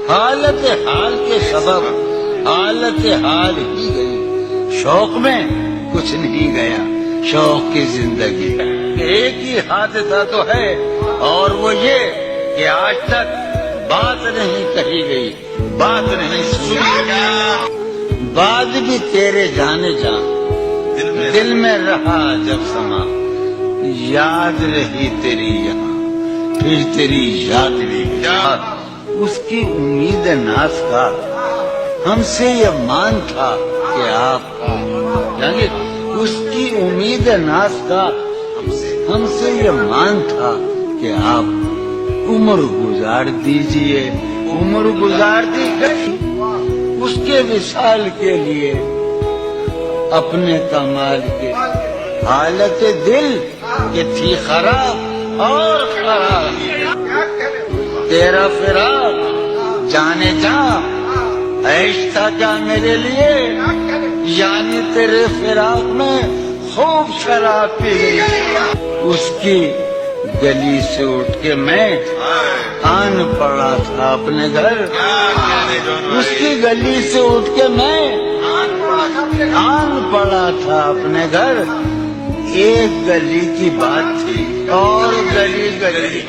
حالت حال کے سبب حالت حال ہی گئی، شوق میں کچھ نہیں گیا، شوق کی زندگی ایک ہی حادثہ تو ہے، اور وہ یہ کہ آج تک بات نہیں کہی گئی، بات نہیں سنی گئی، بات بھی تیرے جانے جا دل میں رہا جب سما، یاد رہی تیری یہاں پھر تیری یاد بھی اس کی امید ناز کا ہم سے یہ مان تھا کہ آپ یعنی اس کی امید ناز کا ہم سے یہ مان تھا کہ آپ عمر گزار دیجئے، عمر گزار دی گئی اس کے وصال کے لیے، اپنے کمال کے حالت دل کہ تھی خراب اور خراب، تیرا فراق جانے جا عیش تھا کیا میرے لیے، یعنی تیرے فراق میں خوب شراب پی گئی، اس کی گلی سے اٹھ کے میں آن پڑا تھا اپنے گھر، اس کی گلی سے اٹھ کے میں آن پڑا تھا اپنے گھر، ایک گلی کی بات تھی اور گلی گلی